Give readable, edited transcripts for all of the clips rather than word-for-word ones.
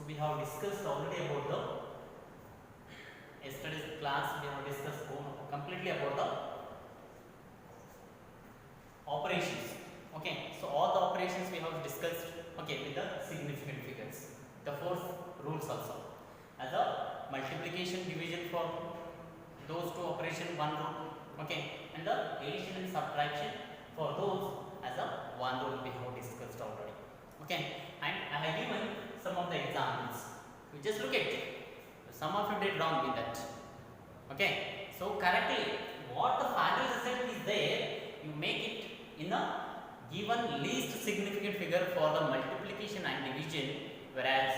we have discussed already about the yesterday's class. We have discussed completely about the operations. Okay, so all the operations we have discussed. Okay, with the significant figures, the four rules also, as a multiplication, division for those two operation, one rule. Okay, and the addition and subtraction for those as a one rule we have discussed already. Okay, and I have given some of the examples. You just look at it. Some of you did wrong with that. Okay, so correctly what the final result is there, you make it in a given least significant figure for the multiplication and division, whereas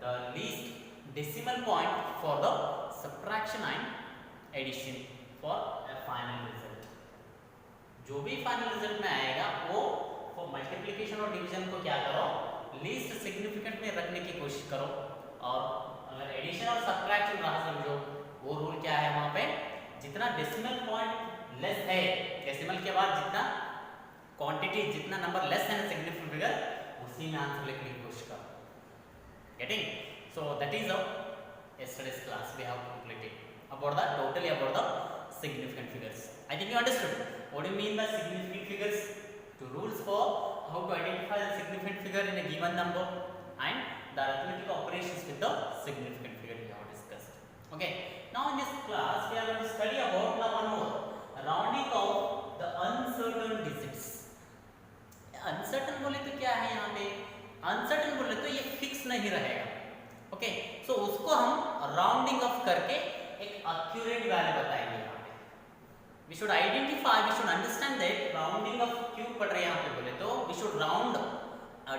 the least decimal point for the subtraction and addition for a final result. जो भी final result में आएगा वो for multiplication और division को क्या करो, least significant में रखने की कोशिश करो, और अगर एडिशन और सब्ट्रैक्शन रहा समझो, वो रूल क्या है वहां पे, जितना डेसिमल पॉइंट लेस है, डेसिमल के बाद जितना क्वांटिटी, जितना नंबर लेस है सिग्निफिकेंट फिगर, उसी में आंसर लिखने की कोशिश करो. Getting? So that is how yesterday's class we have completed about the totally about the significant figures. I think you understood what do you mean by significant figures, two rules for how to identify the significant figure in a given number, and the arithmetic operations with the significant figure we have discussed. Okay, now in this class we are going to study about now one more, rounding of the uncertain digits. Uncertain बोले तो क्या है यहाँ पे, uncertain बोले तो ये fix नहीं रहेगा. ओके, सो उसको हम राउंडिंग ऑफ करके एक एक्यूरेट वैल्यू बताएंगे यहाँ पे. We should identify, we should understand that rounding off क्यों पढ़ रहे हैं यहाँ पे बोले तो, we should round a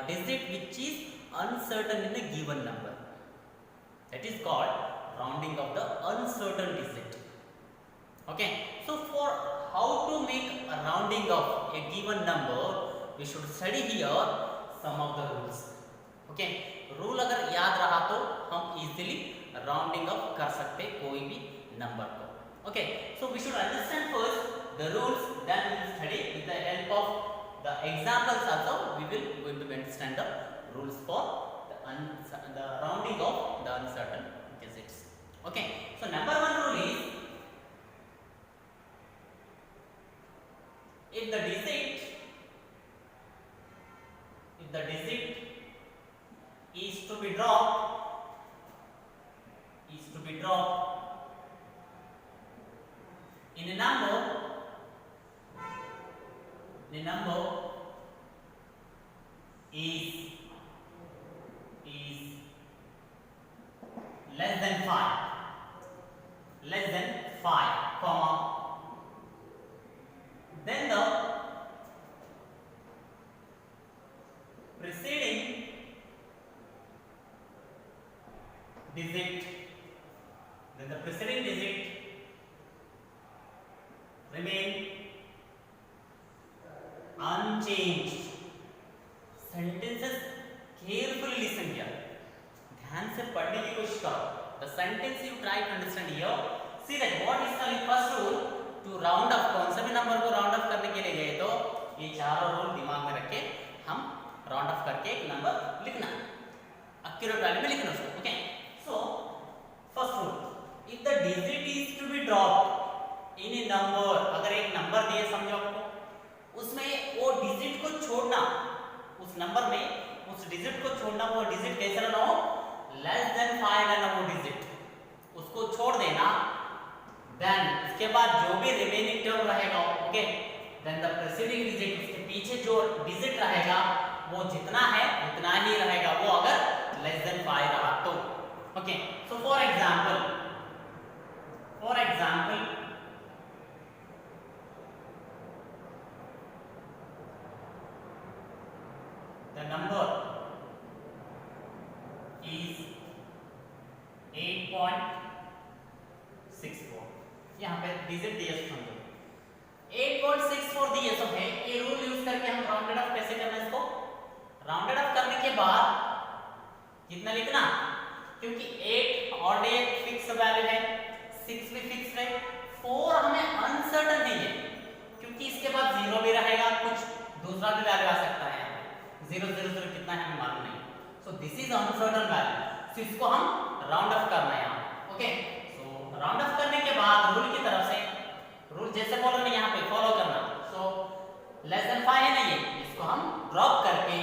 digit which is uncertain in a given number. That is called rounding off the uncertain digit. Okay, so for how to make a rounding off a given number, we should study here some of the rules. Okay, rule अगर याद रहा तो हम easily rounding off कर सकते कोई भी number को. Okay, so we should understand first the rules, then we will study with the help of the examples also we will going to understand the rules for the rounding off the uncertain digits. Okay, so number one rule is, if the digit is to be dropped in a number is less than 5 comma, then the preceding digit remain unchanged. Sentences carefully listen here, ध्यान से पढ़ने की कोशिश करो. The sentence you try to understand here, see that what is the first rule to round up. कौन सा भी number को राउंड ऑफ करने के लिए गए तो ये चारों रूल दिमाग में रख के हम राउंड ऑफ करके एक नंबर लिखना, एक्यूरेट वैल्यू में लिखना उसको. Okay, so first rule, if the digit is to be dropped in a number, अगर एक नंबर दिए समझो आपको, उसमें वो डिजिट को छोड़ना, उस नंबर में उस डिजिट को छोड़ना, वो डिजिट कैसा रहना हो, लेस देन 5 रहना वो डिजिट, उसको छोड़ देना. देन इसके बाद जो भी रिमेनिंग टर्म रहेगा, okay, then the preceding digit, उसके पीछे जो डिजिट रहेगा वो जितना है उतना ही रहेगा, वो अगर लेस देन 5 रहा तो. Okay, so for example the number is 8.64. यहाँ पे डिजिट दिया समझो 8.64 दिए सब है. ये रूल यूज करके हम राउंडेड ऑफ कैसे करना, इसको राउंडेड ऑफ करने के बाद कितना लिखना, क्योंकि 8 और डे फिक्स वैल्यू है, 6 भी फिक्स है, 4 हमें अनसर्टन नहीं है क्योंकि इसके बाद 0 भी रहेगा, कुछ दूसरा भी वैल्यू आ सकता है. 0 0 0 कितना है हमें मालूम नहीं. So this is uncertain value, so इसको हम राउंड ऑफ करना है यहाँ, ओके। सो राउंड ऑफ करने के बाद रूल की तरफ से, रूल जैसे फॉलो में यहाँ पे फॉलो करना। सो लेस देन 5 है ना, ये इसको हम ड्रॉप करके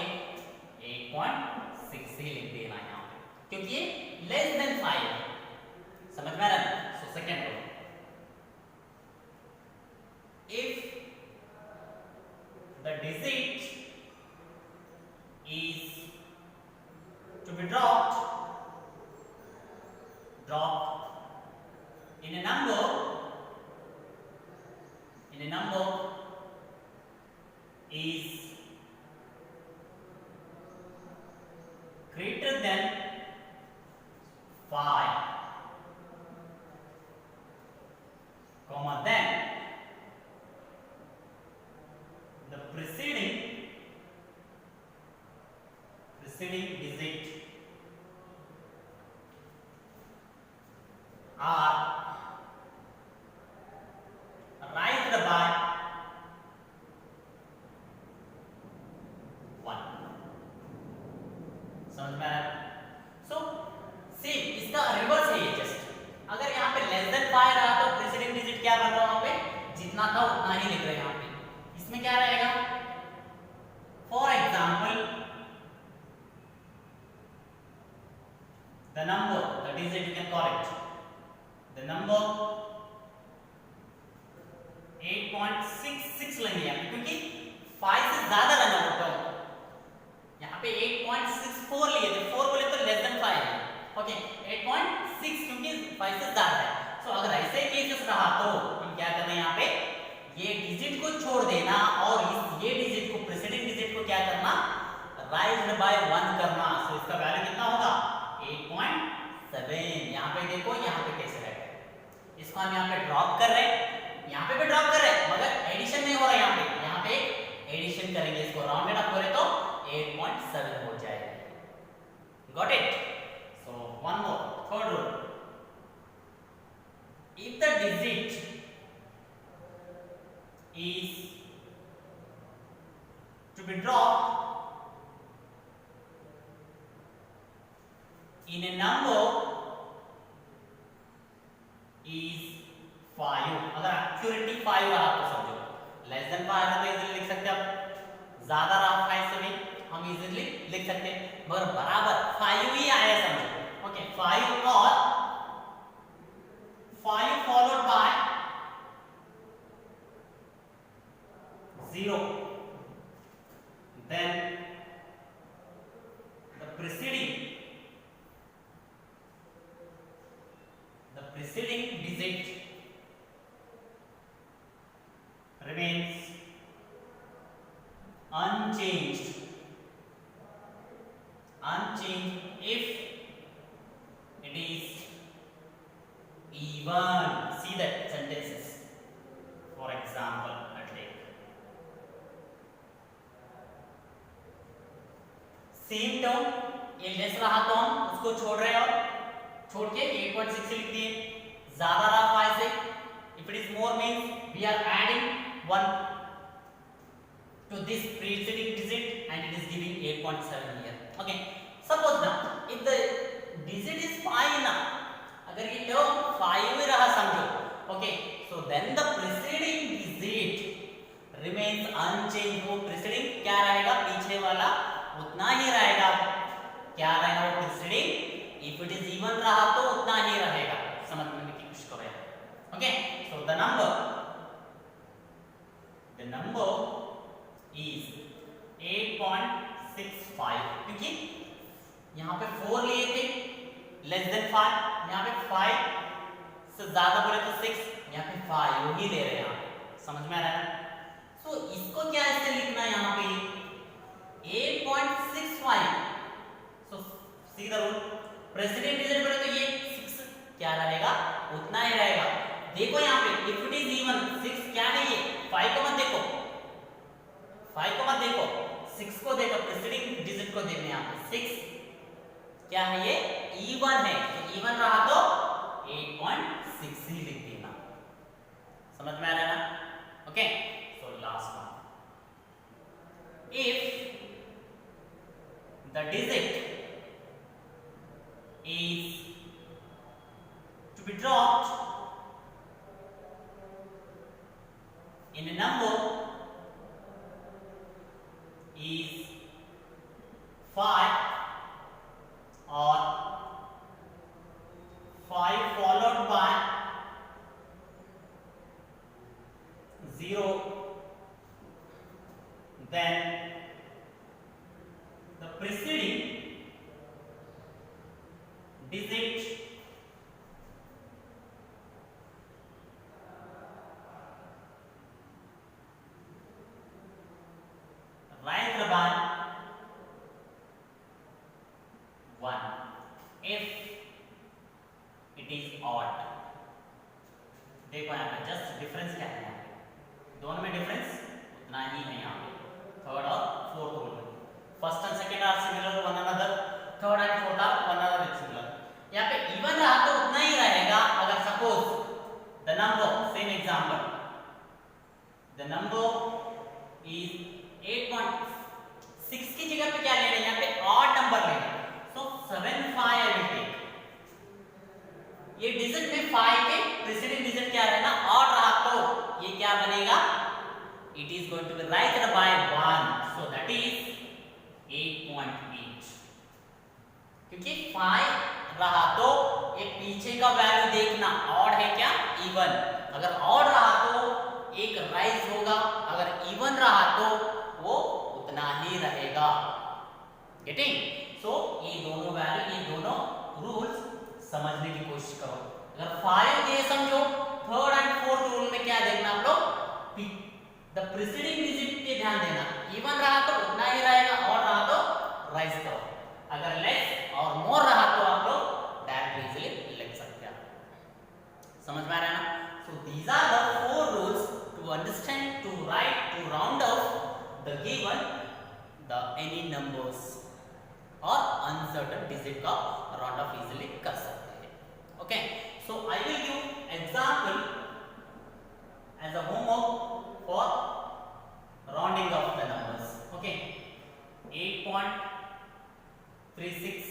8.6 ही लिख देना है यहाँ पे, क्योंकि ये लेस देन 5 है, समझ में आ रहा है। So second rule, if the digit is to be dropped in a number is greater than 5, comma, then the preceding digit are raised by 1, समझ में आ रहा है। सो सेम इसका रिवर्स है ये, जस्ट अगर यहाँ पे लेस देन 5 रहा तो प्रीसीडिंग डिजिट क्या बन रहा है, वहां पे जितना था उतना ही लिख रहे हैं। यहाँ पे इसमें क्या रहेगा, for example the number, the digit you can call it, the number 8.66 लेंगे यहाँ पे, क्योंकि 5 से ज्यादा रहना पड़ता है। यहाँ पे 8.64 लिए थे, 4 बोले तो लेस देन 5 है, ओके। 8.6 क्योंकि 5 से ज्यादा है। सो अगर ऐसे केसेस रहा तो हम क्या करना है, यहाँ पे ये डिजिट को छोड़ देना और ये डिजिट को, प्रीसीडिंग डिजिट को क्या करना, राइज्ड बाय 1 करना। सो इसका वैल्यू कितना होगा, 8.7। यहाँ पे देखो, यहाँ पे कैसे है, इसको हम यहाँ पे ड्रॉप कर रहे हैं, यहाँ पे भी ड्रॉप कर रहे हैं, मगर एडिशन नहीं हो रहा है। यहाँ पे एडिशन करेंगे, इसको राउंडेड अप करें तो 8.7 हो जाएगा। Got it. So one more, third rule, if the digit is to be dropped in a number is 5, अगर एक्यूरेटली 5 रहा तो समझो, लेस देन 5 रहा तो इजीली लिख सकते हैं, आप ज्यादा रहा 5 से भी हम इजीली लिख सकते हैं, मगर बराबर 5 ही आया समझो, ओके। 5 और 5 followed by 0, then the preceding digit remains unchanged if it is even. See that sentences, for example, I take same term, ये लेस रहा तो हम उसको छोड़ रहे हैं और छोड़ के 8.6 लिख दिए, ज्यादा रहा 5 से, if it is more means we are adding 1 to this preceding digit and it is giving 8.7 here, okay. Suppose now if the digit is 5 now, अगर ये टर्म 5 में रहा समझो, okay, so then the preceding digit remains unchanged, वो preceding क्या रहेगा, पीछे वाला उतना ही रहेगा, क्या रहेगा वो preceding, if it is even रहा तो उतना ही रहेगा, समझने की कोशिश करो यार, okay. So the number is 8.65, क्योंकि यहाँ पे 4 लिए थे, लेस देन 5, यहाँ पे 5 से ज्यादा बोले तो 6, यहाँ पे 5 ही ले रहे हैं, समझ में आ रहा है। सो इसको क्या ऐसे लिखना है यहाँ पे 8.65, so see the rule, president digit बोले तो ये 6 क्या रहेगा, उतना ही रहेगा। देखो यहाँ पे इफ इट इज इवन, 6 क्या है ये, 5 को मत देखो, 5 को मत देखो, 6 को देखो, प्रेसिडिंग डिजिट को देखने यहाँ पे 6 क्या है, ये इवन है, तो इवन रहा तो 8.6 ही लिख देना, समझ में आ रहा है ना, okay. So last one, if the digit is to be dropped in a number is 5 or 5 followed by 0, then the preceding digit raised by 1 if it is odd. देखो यहाँ पे जस्ट डिफरेंस क्या है यहाँ पे, दोनों में डिफरेंस उतना ही है यहाँ पे, थर्ड और फोर्थ रूल में। First and second are similar one another, third and fourth are one another is similar. यहाँ पे इवन रहा तो उतना ही रहेगा अगर suppose the number, same example, the number is 8.6 की जगह पे क्या लेना है, यहाँ पे ऑड नंबर लेना है, सो 75 आई विल टेक। ये डिजिट में 5 के प्रीसीडिंग डिजिट क्या रहना, ऑड रहा तो ये क्या बनेगा, it is going to be raised by 1, so that is 8.8। क्योंकि 5 रहा तो ये पीछे का वैल्यू देखना, ऑड है क्या इवन, अगर ऑड रहा तो एक राइज होगा, अगर इवन रहा तो वो उतना ही रहेगा। गेटिंग? सो ये दोनों वैल्यू, ये दोनों रूल्स समझने की कोशिश करो। अगर 5 ये समझो, थर्ड एंड फोर्थ रूल में क्या देखना आप लोग, द प्रीसीडिंग डिजिट पे ध्यान देना, इवन रहा तो उतना ही रहेगा, और रहा तो राइज करो, अगर लेस और मोर रहा तो आप लोग डायरेक्टली इजीली लिख सकते हैं। समझ में आ रहा है ना? So these are the 4 rules to understand, to write, to round off the given the any numbers और अनसर्टेन डिजिट का राउंड ऑफ इजीली कर सकते हैं। Okay, so I will give example as a homework for rounding off the numbers. Okay, 8.36,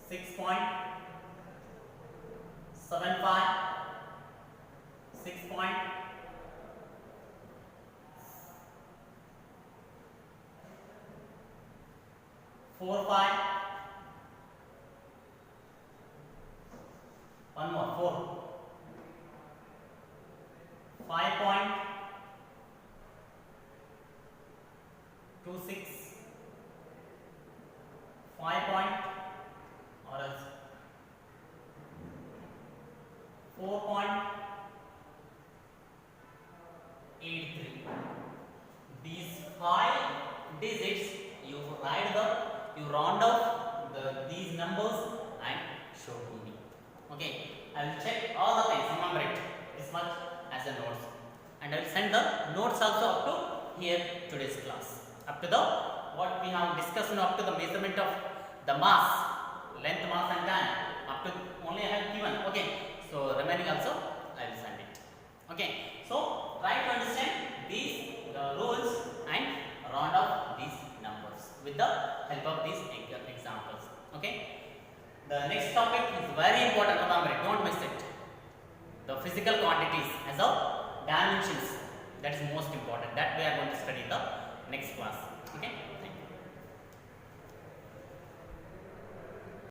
6.75, 6.45, 1 more 4, 5.26, 5 point or else 4.83. These 5 digits you write the, you round off these numbers and show to me. Okay, I will check all the things, remember it this much as a notes, and I will send the notes also up to here today's class, up to the what we have discussed, up to the measurement of the mass, length, mass and time, up to only I have given. Okay, so remaining also I will send it. Okay, so try to understand these rules and round off these numbers with the help of these examples. Okay, the next topic is very important, remember it, don't miss it. The physical quantities as of dimensions, that is most important, that we are going to study in the next class. Okay.